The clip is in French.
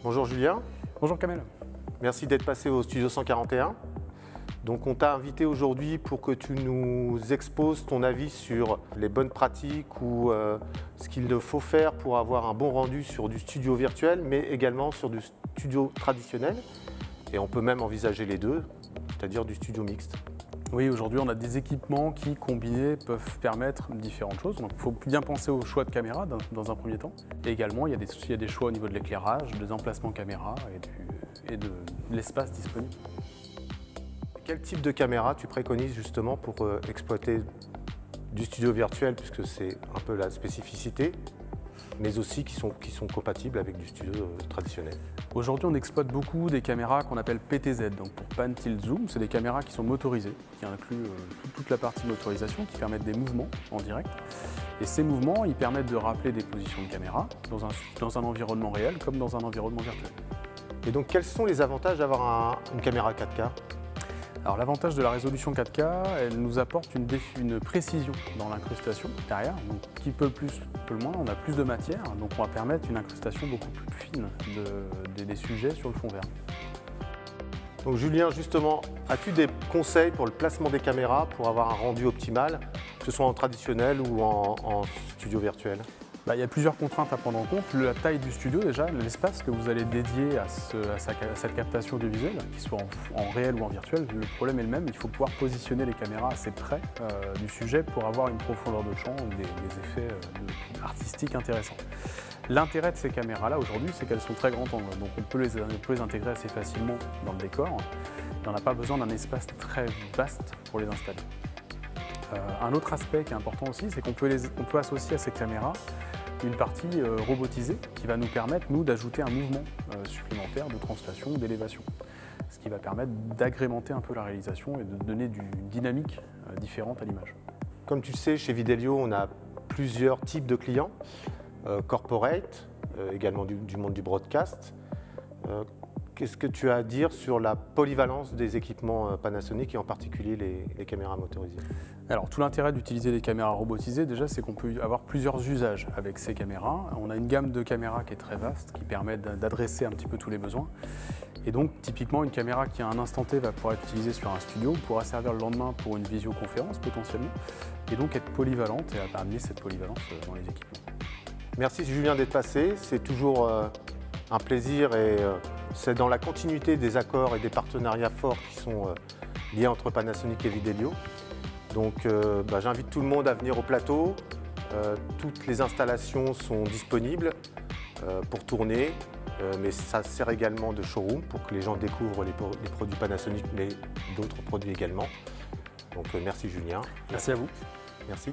Bonjour Julien. Bonjour Kamel. Merci d'être passé au Studio 141. Donc on t'a invité aujourd'hui pour que tu nous exposes ton avis sur les bonnes pratiques ou ce qu'il faut faire pour avoir un bon rendu sur du studio virtuel, mais également sur du studio traditionnel. Et on peut même envisager les deux, c'est-à-dire du studio mixte. Oui, aujourd'hui on a des équipements qui, combinés, peuvent permettre différentes choses. Donc il faut bien penser au choix de caméra dans un premier temps. Et également, il y a des choix au niveau de l'éclairage, des emplacements caméra et de l'espace disponible. Quel type de caméra tu préconises justement pour exploiter du studio virtuel, puisque c'est un peu la spécificité, mais aussi qui sont compatibles avec du studio traditionnel? Aujourd'hui, on exploite beaucoup des caméras qu'on appelle PTZ, donc pour Pan Tilt Zoom. C'est des caméras qui sont motorisées, qui incluent toute la partie motorisation, qui permettent des mouvements en direct. Et ces mouvements, ils permettent de rappeler des positions de caméra dans un environnement réel comme dans un environnement virtuel. Et donc, quels sont les avantages d'avoir une caméra 4K? Alors l'avantage de la résolution 4K, elle nous apporte une précision dans l'incrustation derrière. Donc qui peut le plus, peut le moins, on a plus de matière, donc on va permettre une incrustation beaucoup plus fine des sujets sur le fond vert. Donc Julien, justement, as-tu des conseils pour le placement des caméras pour avoir un rendu optimal, que ce soit en traditionnel ou en studio virtuel? Il y a plusieurs contraintes à prendre en compte. La taille du studio déjà, l'espace que vous allez dédier à cette captation audiovisuelle, qu'il soit en réel ou en virtuel, le problème est le même. Il faut pouvoir positionner les caméras assez près du sujet pour avoir une profondeur de champ ou des effets artistiques intéressants. L'intérêt de ces caméras-là aujourd'hui, c'est qu'elles sont très grand angle, donc on peut les intégrer assez facilement dans le décor. Et on n'a pas besoin d'un espace très vaste pour les installer. Un autre aspect qui est important aussi, c'est qu'on peut associer à ces caméras une partie robotisée qui va nous permettre, nous, d'ajouter un mouvement supplémentaire de translation ou d'élévation. Ce qui va permettre d'agrémenter un peu la réalisation et de donner une dynamique différente à l'image. Comme tu le sais, chez Videlio, on a plusieurs types de clients, corporate, également du monde du broadcast. Qu'est-ce que tu as à dire sur la polyvalence des équipements Panasonic et en particulier les caméras motorisées? Alors tout l'intérêt d'utiliser des caméras robotisées déjà, c'est qu'on peut avoir plusieurs usages avec ces caméras. On a une gamme de caméras qui est très vaste, qui permet d'adresser un petit peu tous les besoins. Et donc typiquement une caméra qui à un instant T va pouvoir être utilisée sur un studio pourra servir le lendemain pour une visioconférence potentiellement et donc être polyvalente et amener cette polyvalence dans les équipements. Merci Julien d'être passé, c'est toujours un plaisir et c'est dans la continuité des accords et des partenariats forts qui sont liés entre Panasonic et Videlio. Donc j'invite tout le monde à venir au plateau. Toutes les installations sont disponibles pour tourner, mais ça sert également de showroom pour que les gens découvrent les produits Panasonic, mais d'autres produits également. Donc merci Julien. Merci à vous. Merci.